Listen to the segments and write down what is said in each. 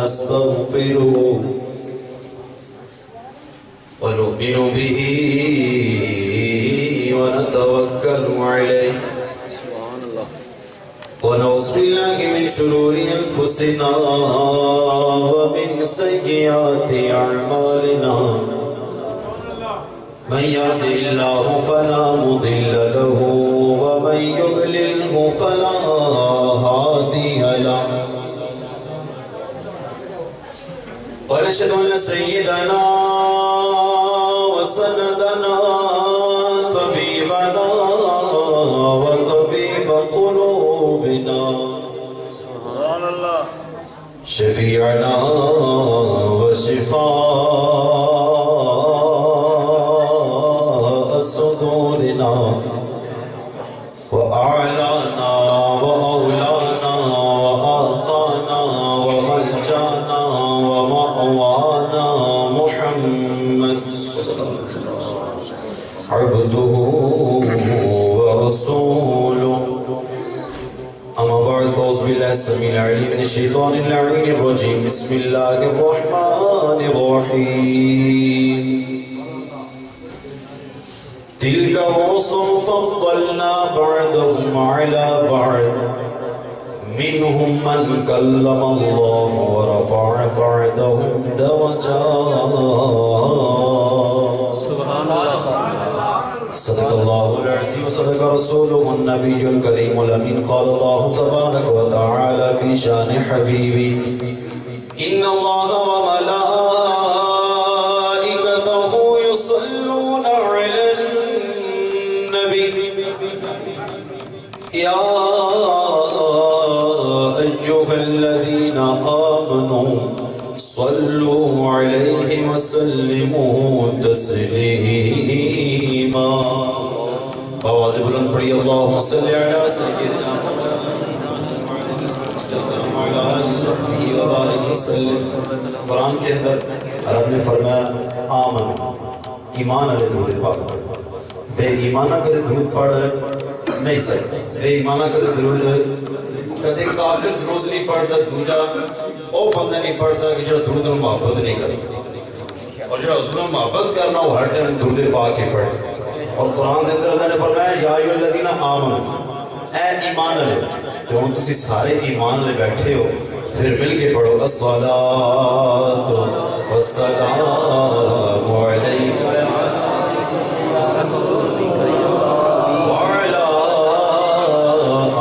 ونستغفره ونؤمن به ونتوكل عليه ونعوذ بالله من شرور أنفسنا ومن سيئات أعمالنا من يهد الله فلا مضل له ومن يضلله فلا هادي له ونشهد أن سيدنا وسندنا طبيبنا وطبيب قلوبنا شفيعنا وشفاء صدورنا وأعلانا وأولانا وآقانا وملجانا ومأوانا محمد عبده ورسوله أما بعد فأعوذ بالله السميع العليم من الشيطان اللعين الرجيم بسم الله الرحمن الرحيم تلك الرسل فضلنا بعضهم على بعض منهم من كلم الله ورفع بعضهم درجات سبحان الله صدق الله العظيم وصدق رسوله النبي الكريم الأمين قال الله تبارك وتعالى في شان حبيبي إن الله وملائكته يصلون على النبي يا أيها الذين آمنوا صلوا عليه وسلموا تسليما آواز بلند پڑھی اللہم صلی علی سیدنا وعلی آلہ وصحبہ وبارک وسلم قرآن کے اندر رب نے فرمایا آمن ایمان علی درود پاک پڑھ بے ایمانہ کدے درود پڑھ نہیں سکتے بے ایمانہ کدے درود کدے کافر درود نہیں پڑھتا دوجہ او بندہ نہیں پڑھتا کہ جڑا درود و محبت نہیں کرتا اور جڑا حضور محبت کرنا وہ ہر ٹائم درود پاک ہی پڑھے اور قرآن دے اندر اللہ نے فرمایا یا ایھا الذین آمنوا اے ایمان لے جو ہم تسی سارے ایمان لے بیٹھے ہو پھر مل کے پڑھو الصلاۃ والسلام علیک یا وعلی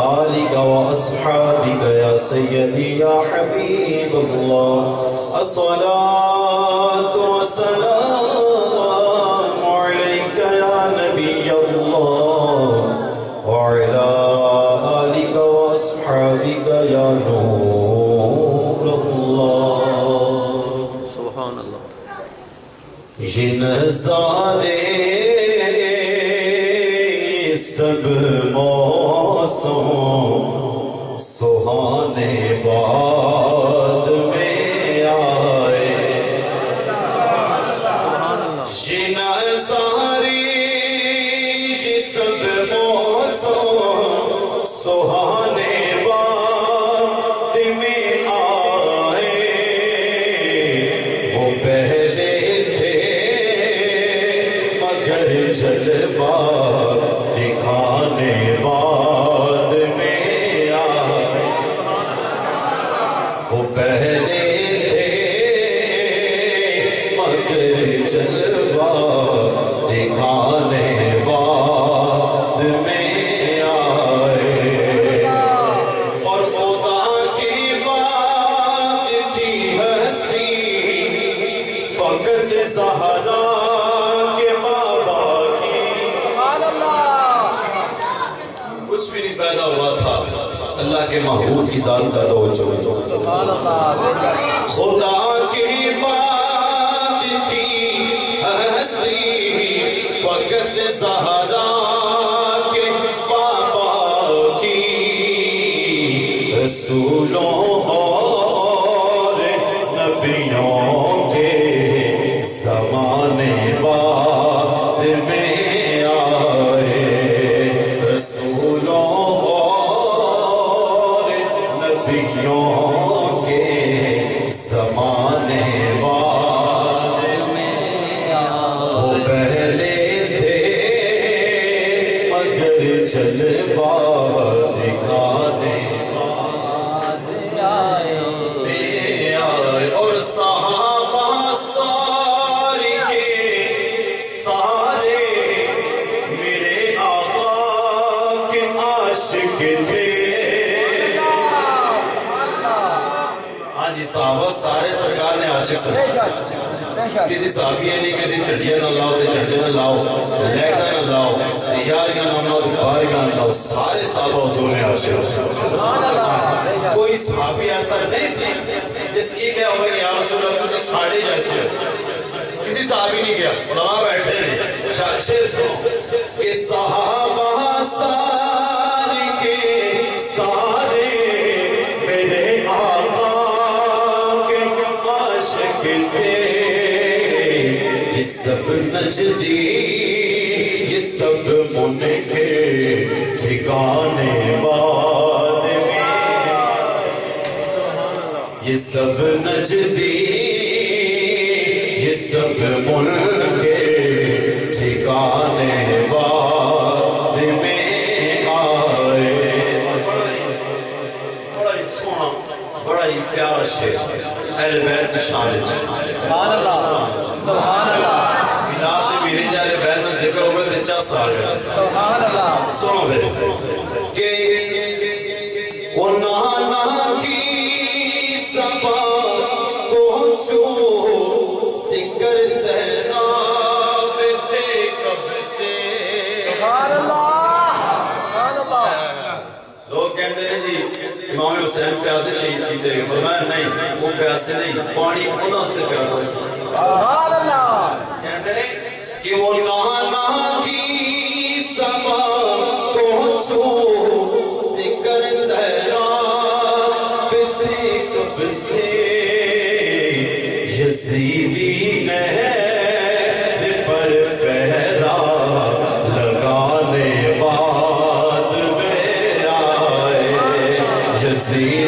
آلک واصحابک یا سیدی یا حبیب اللہ الصلاۃ والسلام علیک یا نبی اللہ وعلی آلک واصحابک یا نور اللہ سبحان اللہ یہ نظارے سب موسم سہانے بعد میں آئے یہ نظارے یہ سب موسم سہانے بعد میں آئے وہ پہلے تھے مگر جلوہ دکھانے بعد میں آئے وہ پہلے تھے مگر جلوہ دکھانے بعد میں آئے اور خدا کی بات تھی ہستی فقط زہرا کے بابا کی کچھ بھی نہیں پیدا ہوا تھا اللہ کے محبوب کی ذات زیادہ ہو چکی خدا کی بات تھی ہستی فقط زہرا کے بابا کی رسولوں اور نبیوں کے زمانے بعد میں آئے رسولوں اور نبیوں کے ہاں جی صحابہ سارے سرکار نے عاشق سن کسی صحابی ہے نہیں کسی چڑیا نہ لاؤ جھنڈے نہ لاؤ لیٹا نہ لاؤ یاریاں نہ لاؤ باریاں نہ لاؤ سارے صحابہ حضور نے عاشق کوئی صحابی ایسا نہیں سی جس کی کیا ہوگا کہ یا رسول اللہ کسی ساڑھے جیسے کسی صحابی نہیں گیا علماء بیٹھے ہیں شیر سنو کہ صحابہ سارے کے سارے میرے آقا کے عاشق تھے یہ سب نجدی یہ سب منکر ٹھکانے بعد میں یہ سب نجدی یہ سب منکر ٹھکانے بعد میں آئے بڑا ہی سونا بڑا ہی پیارا شعر اہل بیت کی شان ہے سبحان اللہ سبحان اللہ میلاد میں میری جارے بیت میں ذکر ہوئے تھے 4 سال سبحان اللہ سنو پھر کہ وہ نانا کی صفا کو چو سکر سہراب تھے کب سے سبحان اللہ لوگ کہتے ہیں جی امام حسین پیاسے شہید کیتے ہیں فرمایا نہیں وہ پیاسے نہیں پانی خدا سے پیاسا سبحان اللہ کہتے ہیں کہ وہ نانا کی صفا کو چھو سکر سہراب تھے کب سے یزیدی نہر پر پہرا لگانے بعد میں آئے یزید